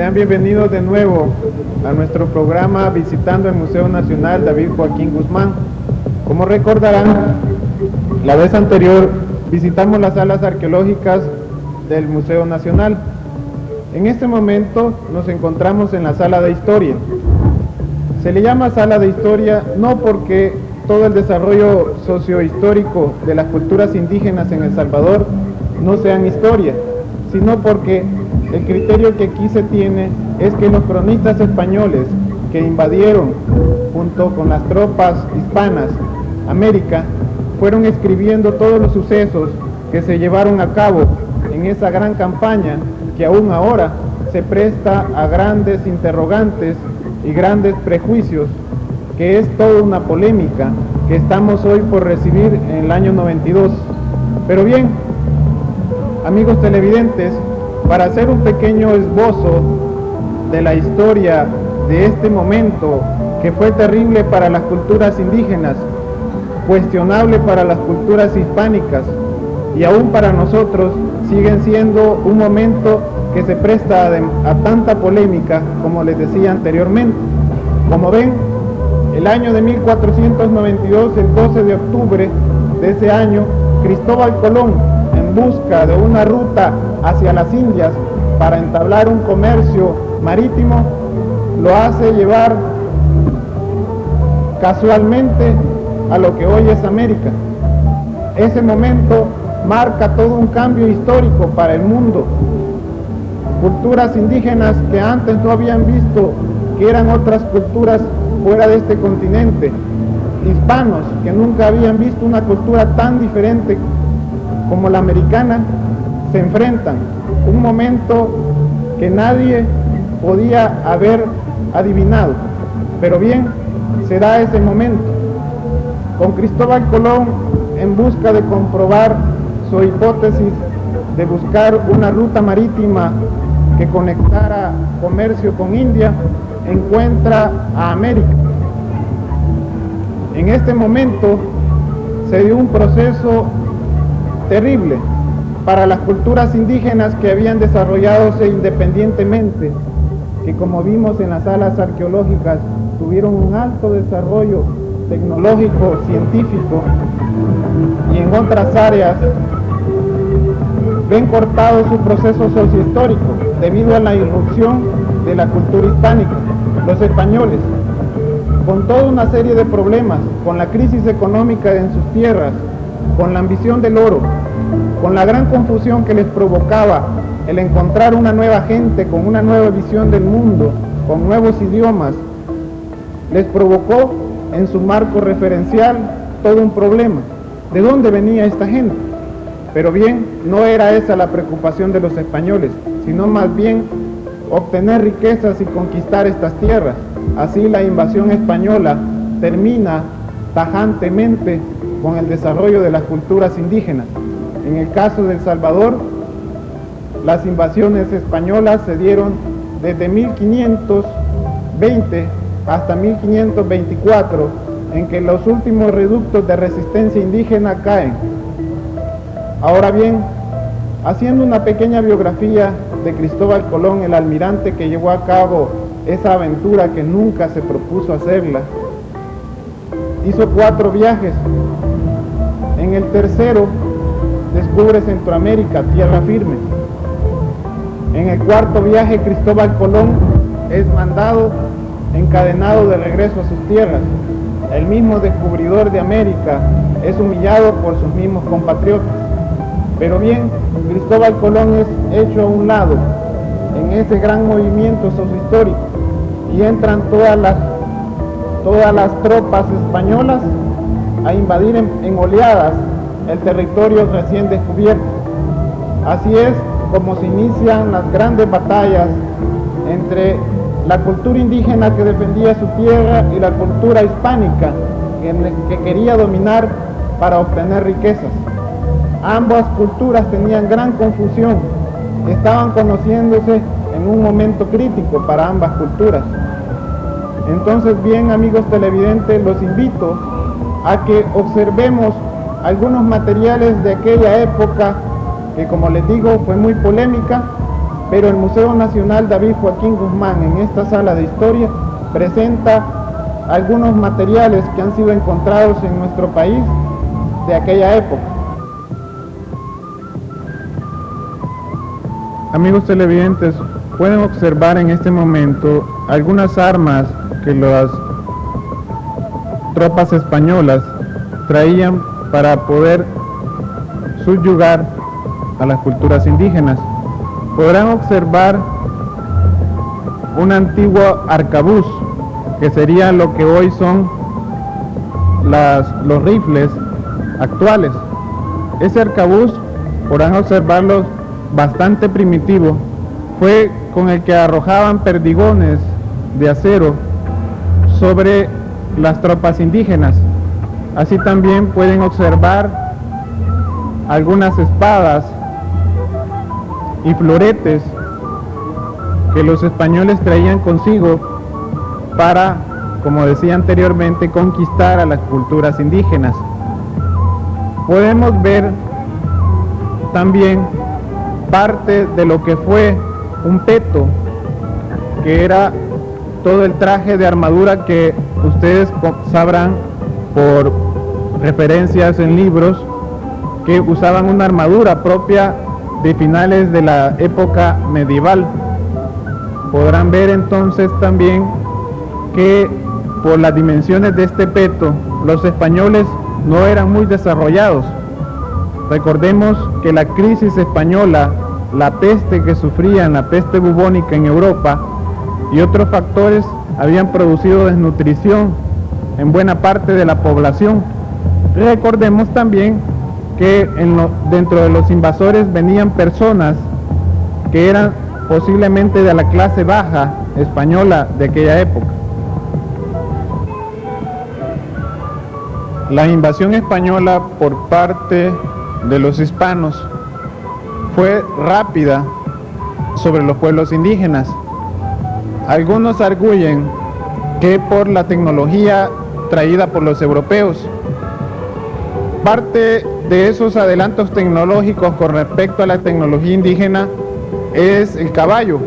Sean bienvenidos de nuevo a nuestro programa Visitando el Museo Nacional David Joaquín Guzmán. Como recordarán, la vez anterior visitamos las salas arqueológicas del Museo Nacional. En este momento nos encontramos en la sala de historia. Se le llama sala de historia no porque todo el desarrollo sociohistórico de las culturas indígenas en El Salvador no sean historia, sino porque el criterio que aquí se tiene es que los cronistas españoles que invadieron junto con las tropas hispanas América fueron escribiendo todos los sucesos que se llevaron a cabo en esa gran campaña que aún ahora se presta a grandes interrogantes y grandes prejuicios, que es toda una polémica que estamos hoy por recibir en el año 92. Pero bien, amigos televidentes, para hacer un pequeño esbozo de la historia de este momento que fue terrible para las culturas indígenas, cuestionable para las culturas hispánicas y aún para nosotros siguen siendo un momento que se presta a tanta polémica como les decía anteriormente. Como ven, el año de 1492, el 12 de octubre de ese año, Cristóbal Colón, en busca de una ruta hacia las Indias para entablar un comercio marítimo, lo hace llevar casualmente a lo que hoy es América. Ese momento marca todo un cambio histórico para el mundo. Culturas indígenas que antes no habían visto que eran otras culturas fuera de este continente, hispanos que nunca habían visto una cultura tan diferente como la americana, se enfrentan. Un momento que nadie podía haber adivinado, pero bien, se da ese momento. Con Cristóbal Colón, en busca de comprobar su hipótesis de buscar una ruta marítima que conectara comercio con India, encuentra a América. En este momento se dio un proceso terrible para las culturas indígenas que habían desarrollado independientemente, que como vimos en las salas arqueológicas tuvieron un alto desarrollo tecnológico, científico, y en otras áreas ven cortado su proceso sociohistórico debido a la irrupción de la cultura hispánica. Los españoles, con toda una serie de problemas, con la crisis económica en sus tierras, con la ambición del oro, con la gran confusión que les provocaba el encontrar una nueva gente con una nueva visión del mundo, con nuevos idiomas, les provocó en su marco referencial todo un problema. ¿De dónde venía esta gente? Pero bien, no era esa la preocupación de los españoles, sino más bien obtener riquezas y conquistar estas tierras. Así la invasión española termina tajantemente con el desarrollo de las culturas indígenas. En el caso de El Salvador, las invasiones españolas se dieron desde 1520 hasta 1524, en que los últimos reductos de resistencia indígena caen. Ahora bien, haciendo una pequeña biografía de Cristóbal Colón, el almirante que llevó a cabo esa aventura que nunca se propuso hacerla, hizo 4 viajes. En el tercero descubre Centroamérica, tierra firme. En el 4.º viaje Cristóbal Colón es mandado encadenado de regreso a sus tierras. El mismo descubridor de América es humillado por sus mismos compatriotas. Pero bien, Cristóbal Colón es hecho a un lado en ese gran movimiento sociohistórico y entran todas las tropas españolas a invadir en oleadas el territorio recién descubierto. Así es como se inician las grandes batallas entre la cultura indígena que defendía su tierra y la cultura hispánica que quería dominar para obtener riquezas. Ambas culturas tenían gran confusión, estaban conociéndose en un momento crítico para ambas culturas. Entonces, bien, amigos televidentes, los invito a que observemos algunos materiales de aquella época que, como les digo, fue muy polémica, pero el Museo Nacional David Joaquín Guzmán en esta sala de historia presenta algunos materiales que han sido encontrados en nuestro país de aquella época. Amigos televidentes, pueden observar en este momento algunas armas que las tropas españolas traían para poder subyugar a las culturas indígenas. Podrán observar un antiguo arcabuz, que sería lo que hoy son los rifles actuales. Ese arcabuz, podrán observarlo, bastante primitivo, fue con el que arrojaban perdigones de acero sobre las tropas indígenas. Así también pueden observar algunas espadas y floretes que los españoles traían consigo para, como decía anteriormente, conquistar a las culturas indígenas. Podemos ver también parte de lo que fue un peto, que era todo el traje de armadura que ustedes sabrán por referencias en libros, que usaban una armadura propia de finales de la época medieval. Podrán ver entonces también que por las dimensiones de este peto, los españoles no eran muy desarrollados. Recordemos que la crisis española, la peste que sufrían, la peste bubónica en Europa y otros factores habían producido desnutrición en buena parte de la población. Recordemos también que dentro de los invasores venían personas que eran posiblemente de la clase baja española de aquella época. La invasión española por parte de los hispanos fue rápida sobre los pueblos indígenas. Algunos arguyen que por la tecnología traída por los europeos. Parte de esos adelantos tecnológicos con respecto a la tecnología indígena es el caballo.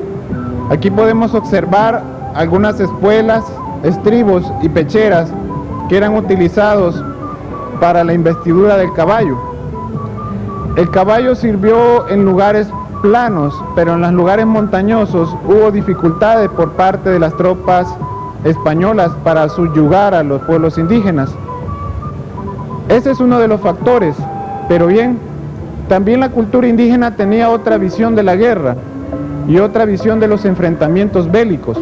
Aquí podemos observar algunas espuelas, estribos y pecheras que eran utilizados para la investidura del caballo. El caballo sirvió en lugares planos, pero en los lugares montañosos hubo dificultades por parte de las tropas españolas para subyugar a los pueblos indígenas. Ese es uno de los factores, pero bien, también la cultura indígena tenía otra visión de la guerra y otra visión de los enfrentamientos bélicos.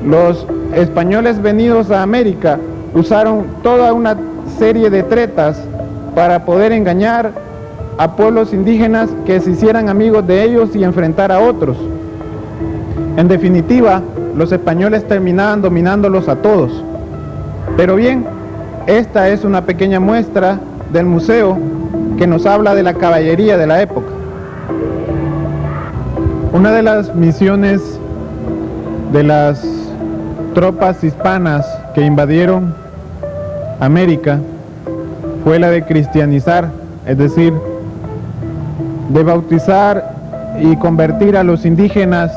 Los españoles venidos a América usaron toda una serie de tretas para poder engañar a pueblos indígenas que se hicieran amigos de ellos y enfrentar a otros. En definitiva, los españoles terminaban dominándolos a todos. Pero bien, esta es una pequeña muestra del museo que nos habla de la caballería de la época. Una de las misiones de las tropas hispanas que invadieron América fue la de cristianizar, es decir, de bautizar y convertir a los indígenas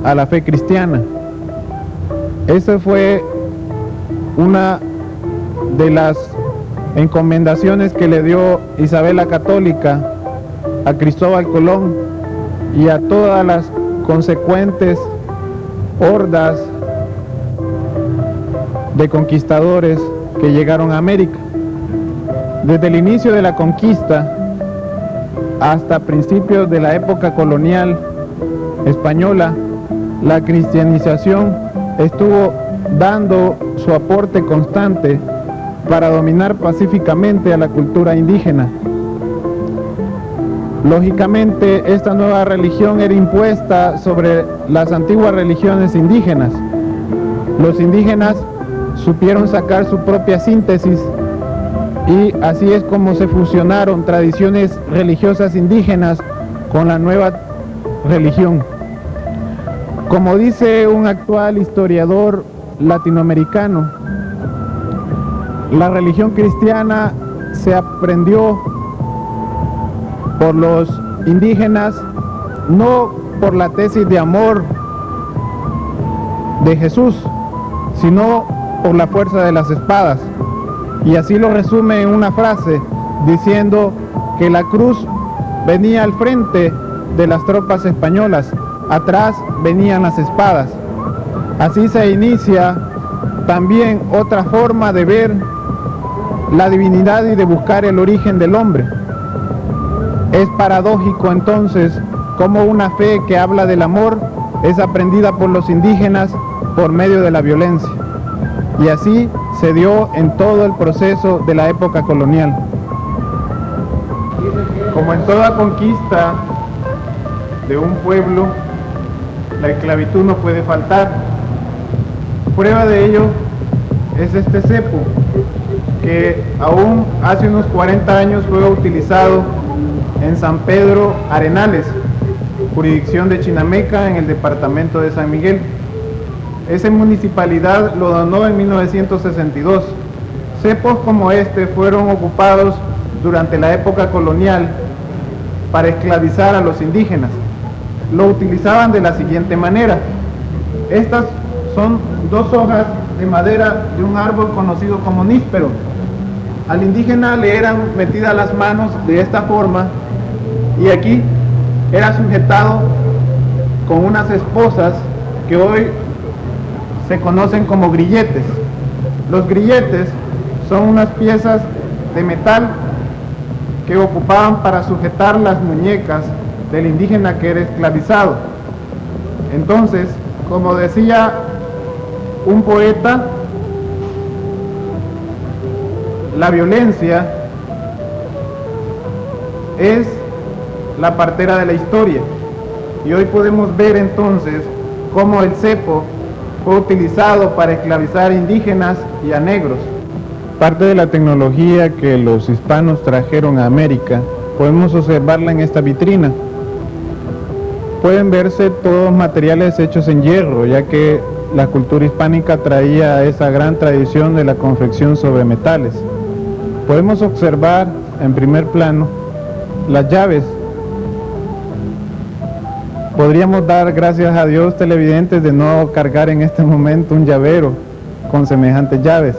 a la fe cristiana. Esa fue una de las encomendaciones que le dio Isabel la Católica a Cristóbal Colón y a todas las consecuentes hordas de conquistadores que llegaron a América. Desde el inicio de la conquista hasta principios de la época colonial española, la cristianización estuvo dando su aporte constante para dominar pacíficamente a la cultura indígena. Lógicamente, esta nueva religión era impuesta sobre las antiguas religiones indígenas. Los indígenas supieron sacar su propia síntesis y así es como se fusionaron tradiciones religiosas indígenas con la nueva religión. Como dice un actual historiador latinoamericano, la religión cristiana se aprendió por los indígenas no por la tesis de amor de Jesús, sino por la fuerza de las espadas. Y así lo resume en una frase, diciendo que la cruz venía al frente de las tropas españolas, atrás venían las espadas. Así se inicia también otra forma de ver la divinidad y de buscar el origen del hombre. Es paradójico entonces cómo una fe que habla del amor es aprendida por los indígenas por medio de la violencia. Y así se dio en todo el proceso de la época colonial. Como en toda conquista de un pueblo, la esclavitud no puede faltar. Prueba de ello es este cepo, que aún hace unos 40 años fue utilizado en San Pedro Arenales, jurisdicción de Chinameca, en el departamento de San Miguel. Esa municipalidad lo donó en 1962. Cepos como este fueron ocupados durante la época colonial para esclavizar a los indígenas. Lo utilizaban de la siguiente manera. Estas son 2 hojas de madera de un árbol conocido como níspero. Al indígena le eran metidas las manos de esta forma y aquí era sujetado con unas esposas que hoy se conocen como grilletes. Los grilletes son unas piezas de metal que ocupaban para sujetar las muñecas del indígena que era esclavizado. Entonces, como decía un poeta, la violencia es la partera de la historia. Y hoy podemos ver entonces cómo el cepo fue utilizado para esclavizar indígenas y a negros. Parte de la tecnología que los hispanos trajeron a América, podemos observarla en esta vitrina. Pueden verse todos materiales hechos en hierro, ya que la cultura hispánica traía esa gran tradición de la confección sobre metales. Podemos observar en primer plano las llaves. Podríamos dar gracias a Dios, televidentes, de no cargar en este momento un llavero con semejantes llaves.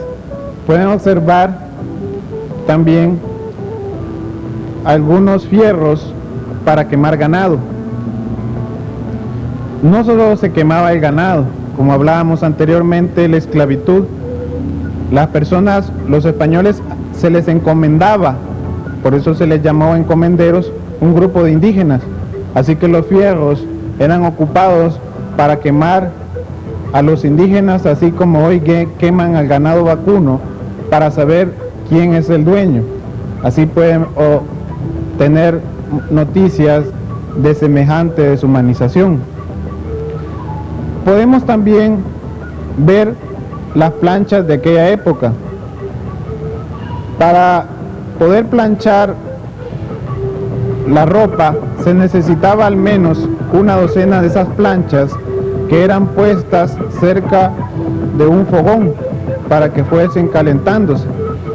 Pueden observar también algunos fierros para quemar ganado. No solo se quemaba el ganado, como hablábamos anteriormente, la esclavitud. Las personas, los españoles, se les encomendaba, por eso se les llamó encomenderos, un grupo de indígenas. Así que los fierros eran ocupados para quemar a los indígenas, así como hoy queman al ganado vacuno para saber quién es el dueño. Así pueden tener noticias de semejante deshumanización. Podemos también ver las planchas de aquella época. Para poder planchar la ropa se necesitaba al menos una docena de esas planchas que eran puestas cerca de un fogón para que fuesen calentándose.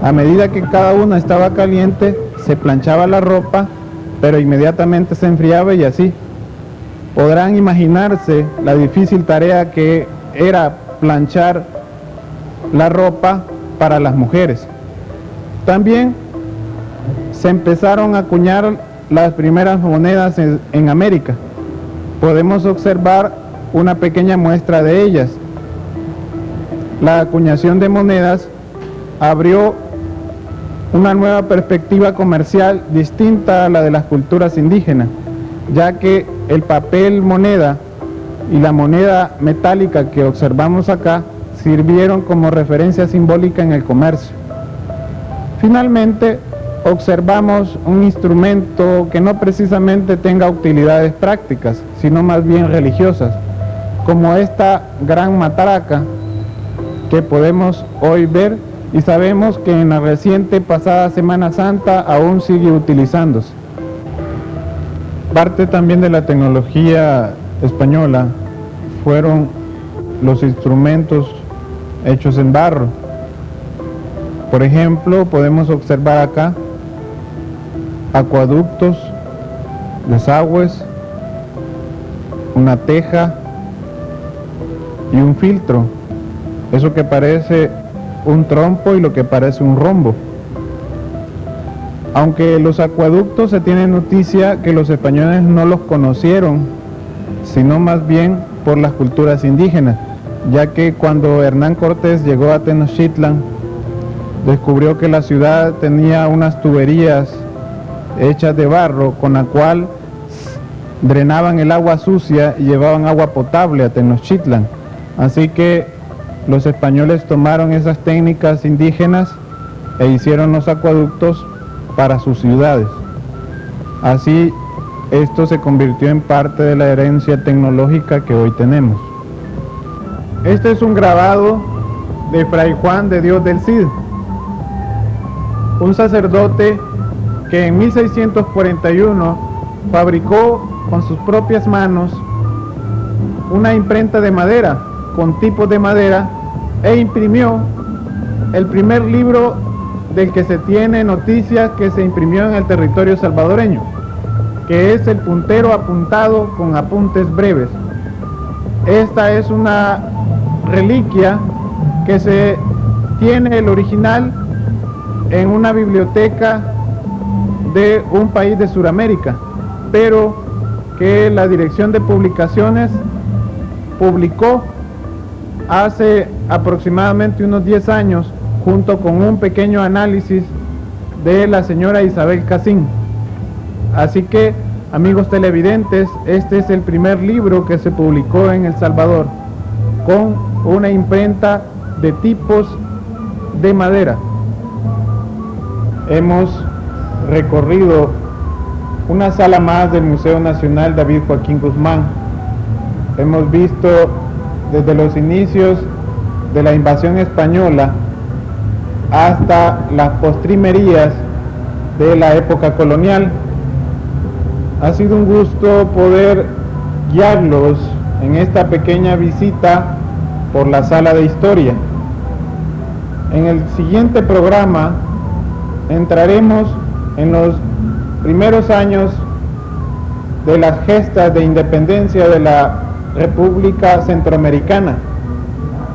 A medida que cada una estaba caliente, se planchaba la ropa, pero inmediatamente se enfriaba y así. Podrán imaginarse la difícil tarea que era planchar la ropa para las mujeres. También se empezaron a acuñar las primeras monedas en América. Podemos observar una pequeña muestra de ellas. La acuñación de monedas abrió una nueva perspectiva comercial distinta a la de las culturas indígenas, ya que el papel moneda y la moneda metálica que observamos acá sirvieron como referencia simbólica en el comercio. Finalmente, observamos un instrumento que no precisamente tenga utilidades prácticas, sino más bien religiosas, como esta gran matraca que podemos hoy ver y sabemos que en la reciente pasada Semana Santa aún sigue utilizándose. Parte también de la tecnología española fueron los instrumentos hechos en barro. Por ejemplo, podemos observar acá acueductos, desagües, una teja y un filtro, eso que parece un trompo y lo que parece un rombo. Aunque los acueductos se tiene noticia que los españoles no los conocieron, sino más bien por las culturas indígenas, ya que cuando Hernán Cortés llegó a Tenochtitlan, descubrió que la ciudad tenía unas tuberías hechas de barro con la cual drenaban el agua sucia y llevaban agua potable a Tenochtitlan. Así que los españoles tomaron esas técnicas indígenas e hicieron los acueductos para sus ciudades. Así, esto se convirtió en parte de la herencia tecnológica que hoy tenemos. Este es un grabado de Fray Juan de Dios del Cid, un sacerdote que en 1641 fabricó con sus propias manos una imprenta de madera con tipos de madera e imprimió el primer libro del que se tiene noticia que se imprimió en el territorio salvadoreño, que es el Puntero Apuntado con apuntes breves. Esta es una reliquia que se tiene el original en una biblioteca de un país de Sudamérica, pero que la Dirección de Publicaciones publicó hace aproximadamente unos 10 años junto con un pequeño análisis de la señora Isabel Casín. Así que, amigos televidentes, este es el primer libro que se publicó en El Salvador con una imprenta de tipos de madera. Hemos recorrido una sala más del Museo Nacional David Joaquín Guzmán. Hemos visto desde los inicios de la invasión española hasta las postrimerías de la época colonial. Ha sido un gusto poder guiarlos en esta pequeña visita por la sala de historia. En el siguiente programa entraremos en los primeros años de las gestas de independencia de la República Centroamericana.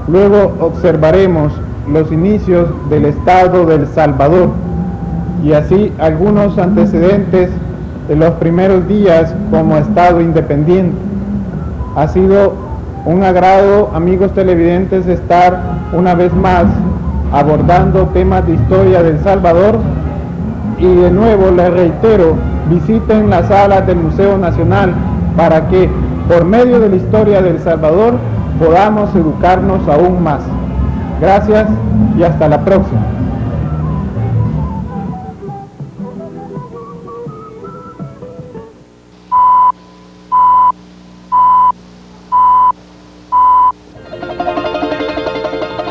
Luego observaremos los inicios del Estado del Salvador y así algunos antecedentes de los primeros días como Estado independiente. Ha sido un agrado, amigos televidentes, estar una vez más abordando temas de historia del Salvador y de nuevo les reitero, visiten las salas del Museo Nacional para que por medio de la historia del Salvador podamos educarnos aún más. Gracias y hasta la próxima.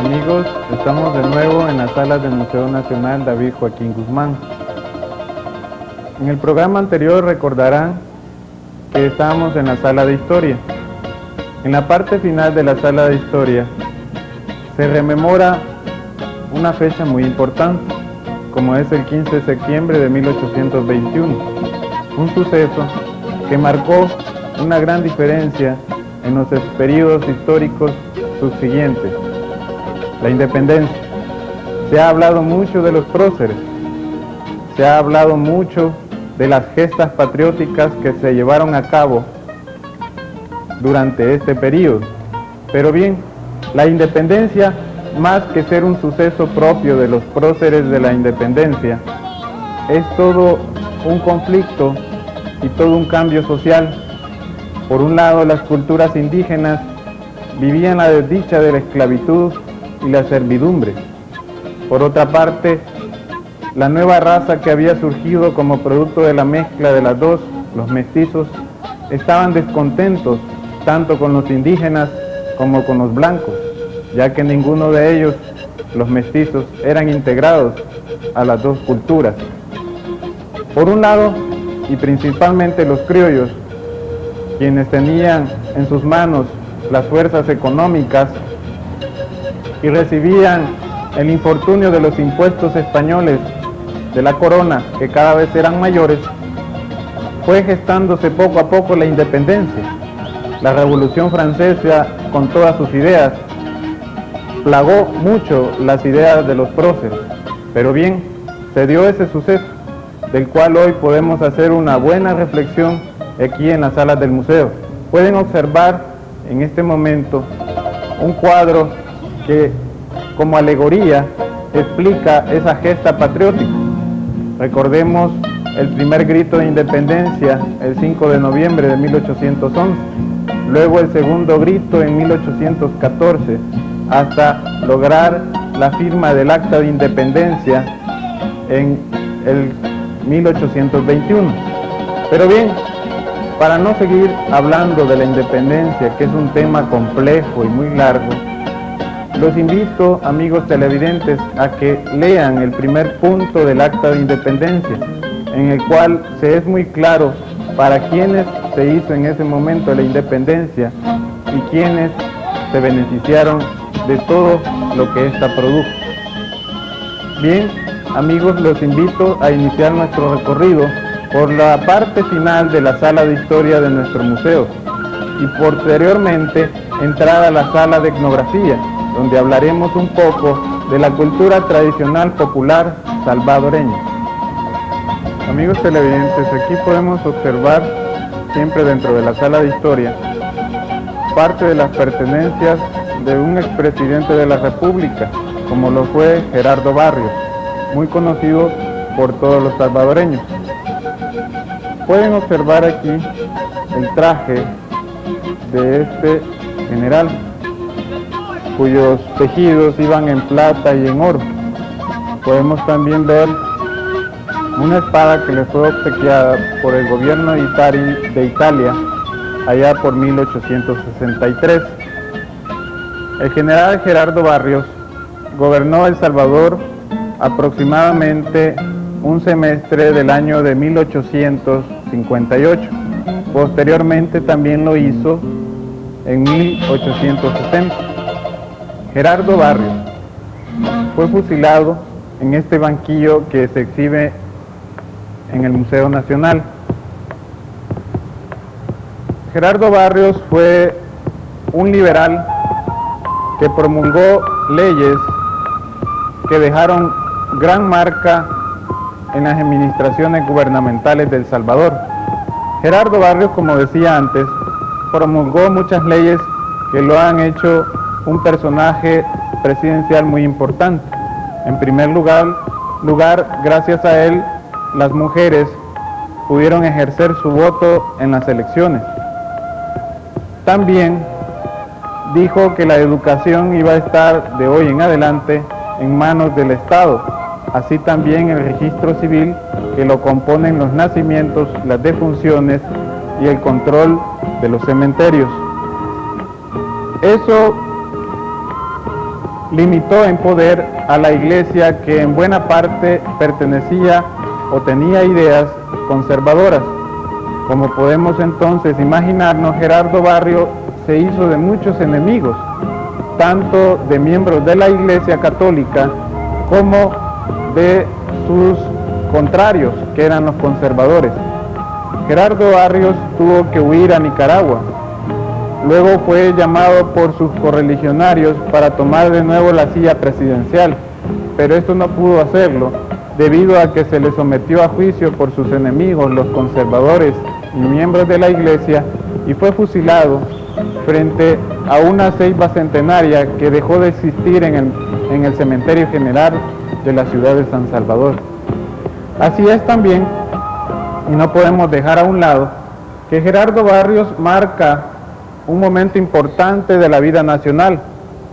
Amigos, estamos de nuevo en las salas del Museo Nacional David Joaquín Guzmán. En el programa anterior recordarán que estábamos en la sala de historia. En la parte final de la sala de historia se rememora una fecha muy importante, como es el 15 de septiembre de 1821, un suceso que marcó una gran diferencia en los periodos históricos subsiguientes. La independencia. Se ha hablado mucho de los próceres, se ha hablado mucho de las gestas patrióticas que se llevaron a cabo durante este periodo. Pero bien, la independencia, más que ser un suceso propio de los próceres de la independencia, es todo un conflicto y todo un cambio social. Por un lado, las culturas indígenas vivían la desdicha de la esclavitud y la servidumbre. Por otra parte, la nueva raza que había surgido como producto de la mezcla de las dos, los mestizos, estaban descontentos tanto con los indígenas como con los blancos, ya que ninguno de ellos, los mestizos, eran integrados a las dos culturas. Por un lado, y principalmente los criollos, quienes tenían en sus manos las fuerzas económicas y recibían el infortunio de los impuestos españoles de la corona, que cada vez eran mayores, fue gestándose poco a poco la independencia. la Revolución Francesa con todas sus ideas plagó mucho las ideas de los próceres, pero bien, se dio ese suceso, del cual hoy podemos hacer una buena reflexión aquí en las salas del museo. Pueden observar en este momento un cuadro que, como alegoría, explica esa gesta patriótica. Recordemos el primer grito de independencia el 5 de noviembre de 1811, luego el segundo grito en 1814, hasta lograr la firma del Acta de Independencia en el 1821. Pero bien, para no seguir hablando de la independencia, que es un tema complejo y muy largo, los invito, amigos televidentes, a que lean el primer punto del Acta de Independencia, en el cual se es muy claro para quiénes se hizo en ese momento la independencia y quiénes se beneficiaron de todo lo que ésta produjo. Bien, amigos, los invito a iniciar nuestro recorrido por la parte final de la sala de historia de nuestro museo y posteriormente entrar a la sala de etnografía, donde hablaremos un poco de la cultura tradicional popular salvadoreña. Amigos televidentes, aquí podemos observar, siempre dentro de la sala de historia, parte de las pertenencias de un expresidente de la República, como lo fue Gerardo Barrios, muy conocido por todos los salvadoreños. Pueden observar aquí el traje de este general, cuyos tejidos iban en plata y en oro. Podemos también ver una espada que le fue obsequiada por el gobierno de Italia allá por 1863. El general Gerardo Barrios gobernó El Salvador aproximadamente un semestre del año de 1858. Posteriormente también lo hizo en 1860. Gerardo Barrios fue fusilado en este banquillo que se exhibe en el Museo Nacional. Gerardo Barrios fue un liberal que promulgó leyes que dejaron gran marca en las administraciones gubernamentales de El Salvador. Gerardo Barrios, como decía antes, promulgó muchas leyes que lo han hecho un personaje presidencial muy importante. En primer lugar, gracias a él, las mujeres pudieron ejercer su voto en las elecciones. También dijo que la educación iba a estar de hoy en adelante en manos del Estado, así también el registro civil que lo componen los nacimientos, las defunciones y el control de los cementerios. Eso limitó en poder a la iglesia, que en buena parte pertenecía o tenía ideas conservadoras. Como podemos entonces imaginarnos, Gerardo Barrios se hizo de muchos enemigos, tanto de miembros de la Iglesia Católica como de sus contrarios, que eran los conservadores. Gerardo Barrios tuvo que huir a Nicaragua. Luego fue llamado por sus correligionarios para tomar de nuevo la silla presidencial, pero esto no pudo hacerlo debido a que se le sometió a juicio por sus enemigos, los conservadores y miembros de la Iglesia, y fue fusilado frente a una ceiba centenaria que dejó de existir en el cementerio general de la ciudad de San Salvador. Así es también, y no podemos dejar a un lado, que Gerardo Barrios marca un momento importante de la vida nacional,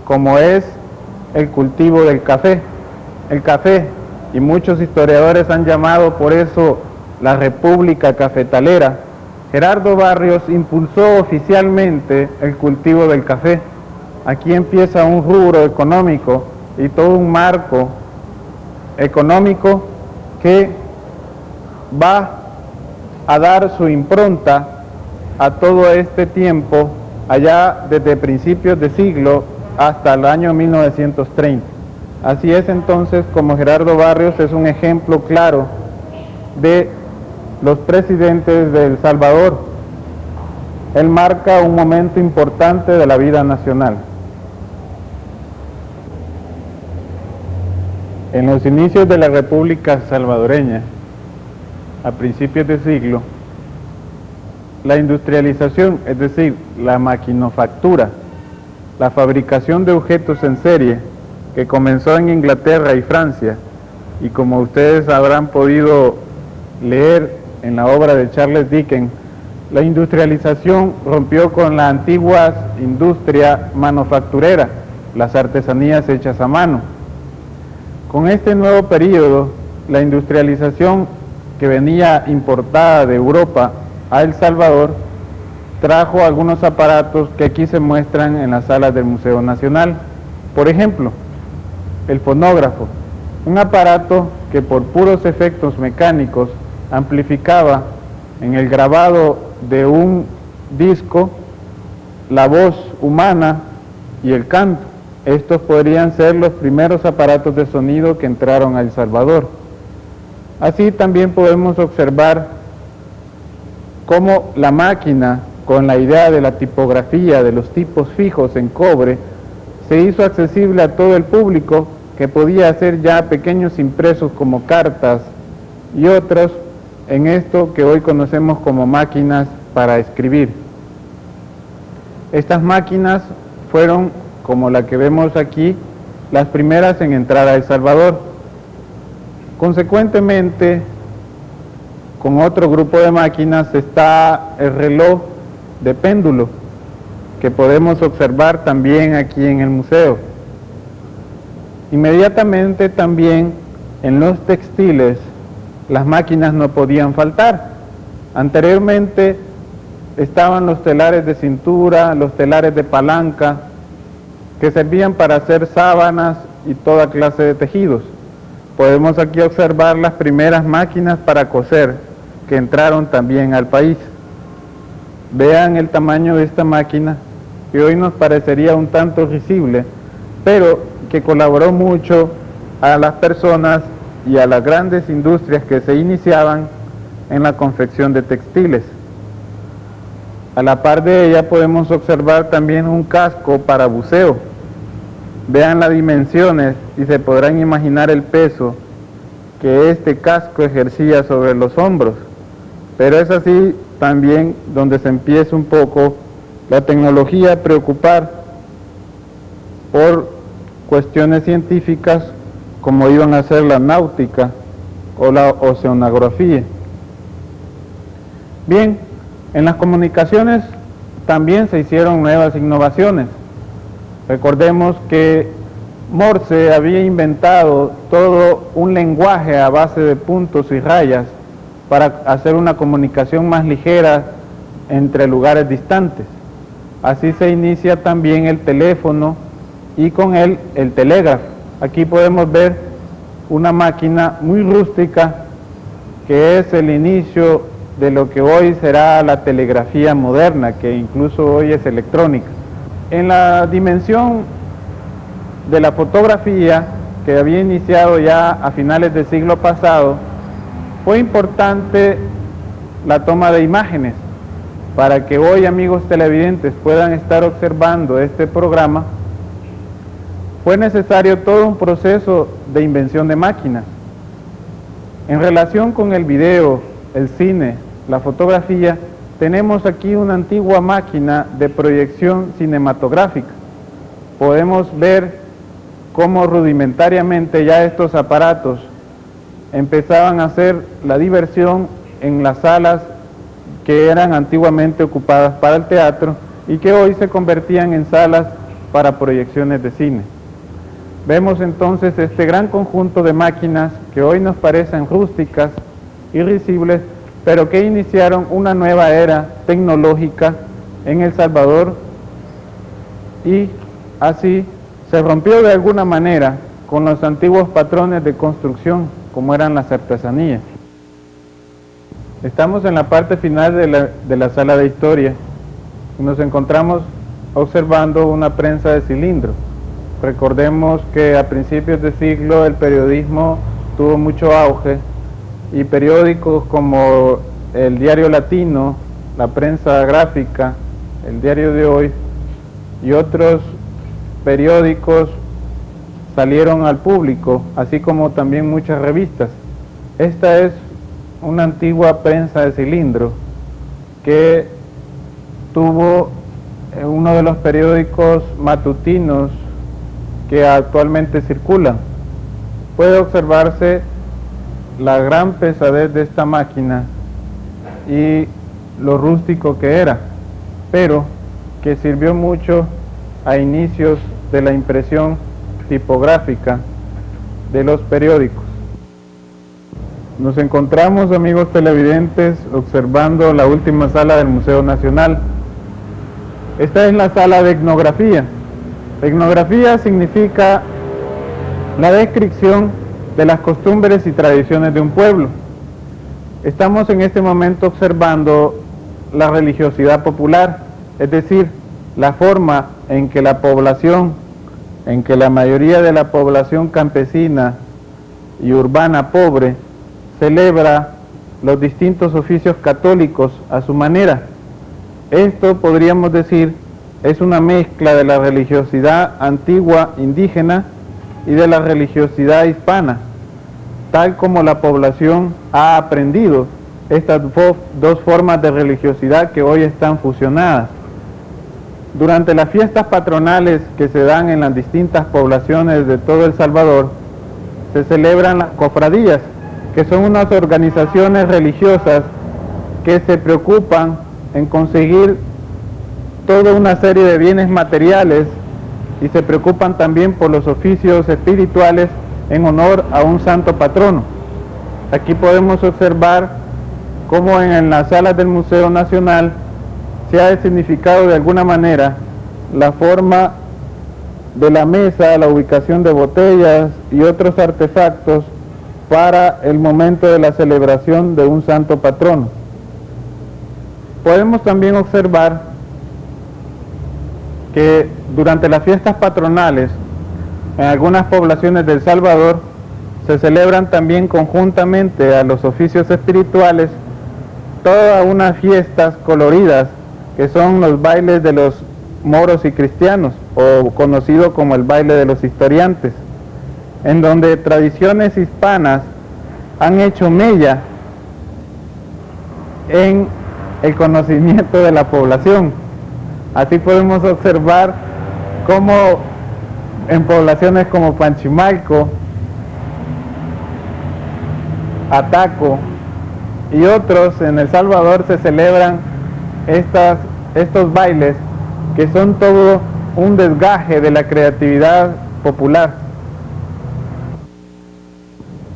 como es el cultivo del café. El café, y muchos historiadores han llamado por eso la República Cafetalera. Gerardo Barrios impulsó oficialmente el cultivo del café. Aquí empieza un rubro económico y todo un marco económico que va a dar su impronta a todo este tiempo, allá desde principios de siglo hasta el año 1930. Así es entonces como Gerardo Barrios es un ejemplo claro de los presidentes de El Salvador. él marca un momento importante de la vida nacional. En los inicios de la República Salvadoreña, a principios de siglo, la industrialización, es decir, la maquinofactura, la fabricación de objetos en serie, que comenzó en Inglaterra y Francia, y como ustedes habrán podido leer en la obra de Charles Dickens, la industrialización rompió con la antigua industria manufacturera, las artesanías hechas a mano. Con este nuevo periodo, la industrialización que venía importada de Europa a El Salvador trajo algunos aparatos que aquí se muestran en las salas del Museo Nacional. Por ejemplo, el fonógrafo, un aparato que por puros efectos mecánicos amplificaba en el grabado de un disco la voz humana y el canto. Estos podrían ser los primeros aparatos de sonido que entraron a El Salvador. Así también podemos observar cómo la máquina, con la idea de la tipografía, de los tipos fijos en cobre, se hizo accesible a todo el público, que podía hacer ya pequeños impresos como cartas y otros en esto que hoy conocemos como máquinas para escribir. Estas máquinas fueron, como la que vemos aquí, las primeras en entrar a El Salvador. Consecuentemente, con otro grupo de máquinas está el reloj de péndulo, que podemos observar también aquí en el museo. Inmediatamente también en los textiles las máquinas no podían faltar. Anteriormente estaban los telares de cintura, los telares de palanca, que servían para hacer sábanas y toda clase de tejidos. Podemos aquí observar las primeras máquinas para coser que entraron también al país. Vean el tamaño de esta máquina, que hoy nos parecería un tanto risible, pero que colaboró mucho a las personas y a las grandes industrias que se iniciaban en la confección de textiles. A la par de ella podemos observar también un casco para buceo. Vean las dimensiones y se podrán imaginar el peso que este casco ejercía sobre los hombros. Pero es así también donde se empieza un poco la tecnología a preocupar por cuestiones científicas como iban a ser la náutica o la oceanografía. Bien, en las comunicaciones también se hicieron nuevas innovaciones. Recordemos que Morse había inventado todo un lenguaje a base de puntos y rayas para hacer una comunicación más ligera entre lugares distantes. Así se inicia también el teléfono y con él el telégrafo. Aquí podemos ver una máquina muy rústica que es el inicio de lo que hoy será la telegrafía moderna, que incluso hoy es electrónica. En la dimensión de la fotografía, que había iniciado ya a finales del siglo pasado, fue importante la toma de imágenes. Para que hoy, amigos televidentes, puedan estar observando este programa, fue necesario todo un proceso de invención de máquinas. En relación con el video, el cine, la fotografía, tenemos aquí una antigua máquina de proyección cinematográfica. Podemos ver cómo rudimentariamente ya estos aparatos empezaban a hacer la diversión en las salas que eran antiguamente ocupadas para el teatro y que hoy se convertían en salas para proyecciones de cine. Vemos entonces este gran conjunto de máquinas que hoy nos parecen rústicas y risibles, pero que iniciaron una nueva era tecnológica en El Salvador, y así se rompió de alguna manera con los antiguos patrones de construcción como eran las artesanías. Estamos en la parte final de la sala de historia y nos encontramos observando una prensa de cilindro. Recordemos que a principios de siglo el periodismo tuvo mucho auge y periódicos como el Diario Latino la prensa gráfica, el Diario de Hoy y otros periódicos salieron al público, así como también muchas revistas. Esta es una antigua prensa de cilindro que tuvo uno de los periódicos matutinos que actualmente circulan. Puede observarse la gran pesadez de esta máquina y lo rústico que era, pero que sirvió mucho a inicios de la impresión tipográfica de los periódicos. Nos encontramos, amigos televidentes, observando la última sala del Museo Nacional. Esta es la sala de etnografía. Etnografía significa la descripción de las costumbres y tradiciones de un pueblo. Estamos en este momento observando la religiosidad popular, es decir, la forma en que la población, en que la mayoría de la población campesina y urbana pobre celebra los distintos oficios católicos a su manera. Esto, podríamos decir, es una mezcla de la religiosidad antigua indígena y de la religiosidad hispana, tal como la población ha aprendido estas dos formas de religiosidad que hoy están fusionadas. Durante las fiestas patronales que se dan en las distintas poblaciones de todo El Salvador, se celebran las cofradías, que son unas organizaciones religiosas que se preocupan en conseguir toda una serie de bienes materiales y se preocupan también por los oficios espirituales en honor a un santo patrono. Aquí podemos observar cómo en las salas del Museo Nacional se ha significado de alguna manera la forma de la mesa, la ubicación de botellas y otros artefactos para el momento de la celebración de un santo patrono. Podemos también observar que durante las fiestas patronales en algunas poblaciones de El Salvador se celebran también conjuntamente a los oficios espirituales todas unas fiestas coloridas que son los bailes de los moros y cristianos, o conocido como el baile de los historiantes, en donde tradiciones hispanas han hecho mella en el conocimiento de la población. Así podemos observar cómo en poblaciones como Panchimalco, Ataco y otros en El Salvador se celebran estos bailes que son todo un desgaje de la creatividad popular.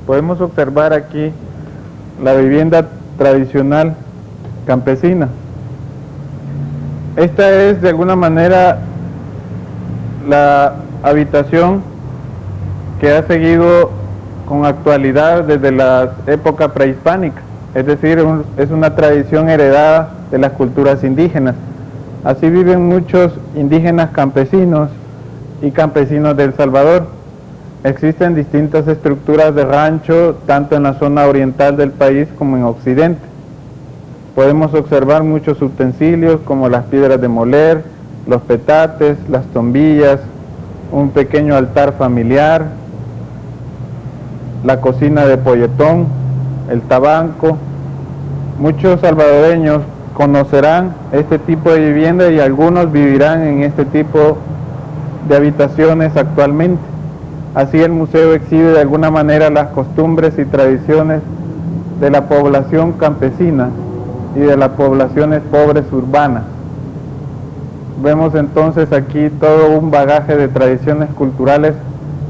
Podemos observar aquí la vivienda tradicional campesina. Esta es de alguna manera la habitación que ha seguido con actualidad desde la época prehispánica, es decir, es una tradición heredada de las culturas indígenas. Así viven muchos indígenas campesinos y campesinos de El Salvador. Existen distintas estructuras de rancho, tanto en la zona oriental del país como en occidente. Podemos observar muchos utensilios como las piedras de moler, los petates, las tombillas, un pequeño altar familiar, la cocina de polletón, el tabanco. Muchos salvadoreños conocerán este tipo de vivienda y algunos vivirán en este tipo de habitaciones actualmente. Así el museo exhibe de alguna manera las costumbres y tradiciones de la población campesina y de las poblaciones pobres urbanas. Vemos entonces aquí todo un bagaje de tradiciones culturales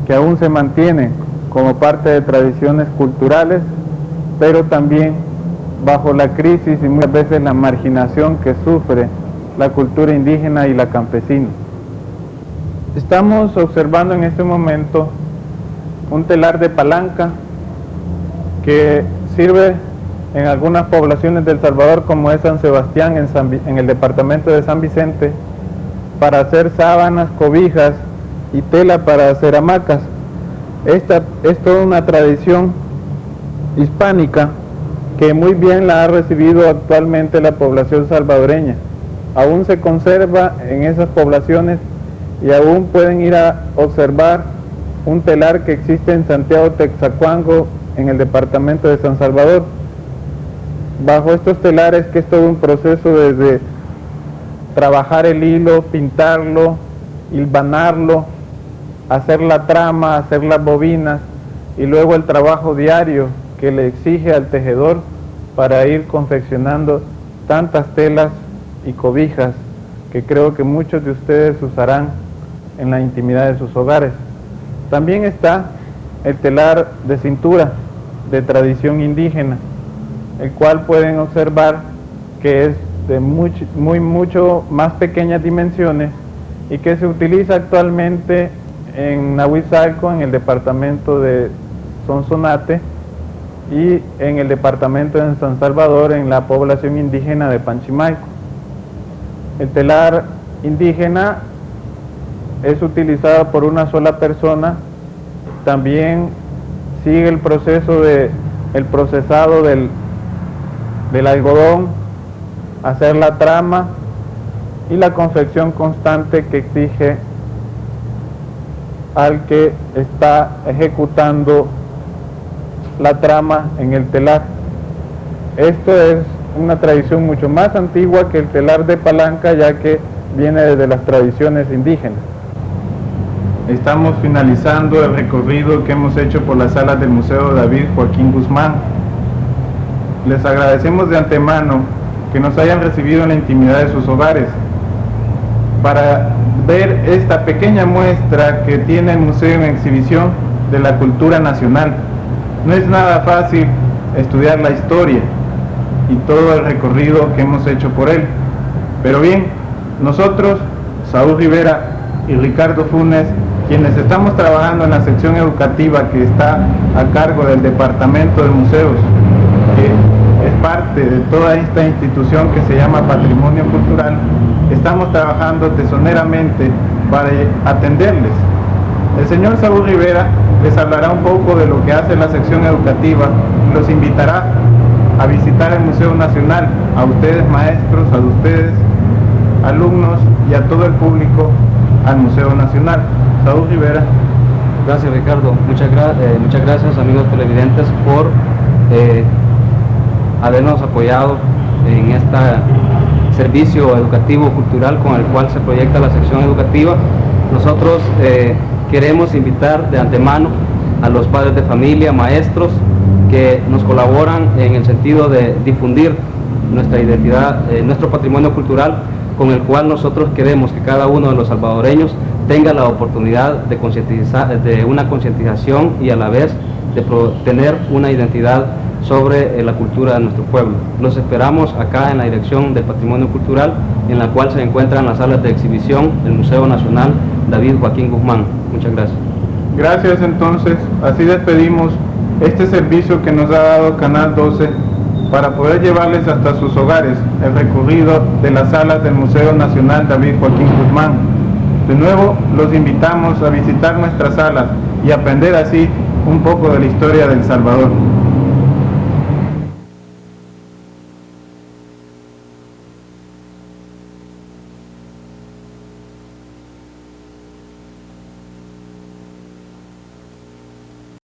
que aún se mantienen como parte de tradiciones culturales, pero también bajo la crisis y muchas veces la marginación que sufre la cultura indígena y la campesina. Estamos observando en este momento un telar de palanca que sirve en algunas poblaciones de El Salvador, como es San Sebastián, en el departamento de San Vicente, para hacer sábanas, cobijas y tela para hacer hamacas. Esta es toda una tradición hispánica que muy bien la ha recibido actualmente la población salvadoreña. Aún se conserva en esas poblaciones y aún pueden ir a observar un telar que existe en Santiago Texacuango, en el departamento de San Salvador. Bajo estos telares, que es todo un proceso desde trabajar el hilo, pintarlo, hilvanarlo, hacer la trama, hacer las bobinas y luego el trabajo diario que le exige al tejedor para ir confeccionando tantas telas y cobijas que creo que muchos de ustedes usarán en la intimidad de sus hogares. También está el telar de cintura de tradición indígena, el cual pueden observar que es de mucho más pequeñas dimensiones y que se utiliza actualmente en Nahuizalco, en el departamento de Sonsonate, y en el departamento de San Salvador, en la población indígena de Panchimayco. El telar indígena es utilizado por una sola persona. También sigue el proceso el procesado del algodón, hacer la trama y la confección constante que exige al que está ejecutando la trama en el telar. Esto es una tradición mucho más antigua que el telar de palanca, ya que viene desde las tradiciones indígenas. Estamos finalizando el recorrido que hemos hecho por las salas del Museo David Joaquín Guzmán. Les agradecemos de antemano que nos hayan recibido en la intimidad de sus hogares para ver esta pequeña muestra que tiene el museo en exhibición de la cultura nacional. No es nada fácil estudiar la historia y todo el recorrido que hemos hecho por él. Pero bien, nosotros, Saúl Rivera y Ricardo Funes, quienes estamos trabajando en la sección educativa que está a cargo del Departamento de Museos, que es parte de toda esta institución que se llama Patrimonio Cultural, estamos trabajando tesoneramente para atenderles. El señor Saúl Rivera les hablará un poco de lo que hace la sección educativa y los invitará a visitar el Museo Nacional, a ustedes maestros, a ustedes alumnos y a todo el público al Museo Nacional. Saúl Rivera. Gracias, Ricardo. Muchas gracias, amigos televidentes, por habernos apoyado en este servicio educativo cultural con el cual se proyecta la sección educativa. Nosotros queremos invitar de antemano a los padres de familia, maestros, que nos colaboran en el sentido de difundir nuestra identidad, nuestro patrimonio cultural, con el cual nosotros queremos que cada uno de los salvadoreños tenga la oportunidad de una concientización y a la vez de tener una identidad sobre la cultura de nuestro pueblo. Los esperamos acá en la Dirección del Patrimonio Cultural, en la cual se encuentran las salas de exhibición del Museo Nacional David Joaquín Guzmán. Muchas gracias. Gracias. Entonces, así despedimos este servicio que nos ha dado Canal 12 para poder llevarles hasta sus hogares el recorrido de las salas del Museo Nacional David Joaquín Guzmán. De nuevo, los invitamos a visitar nuestras salas y aprender así un poco de la historia de El Salvador.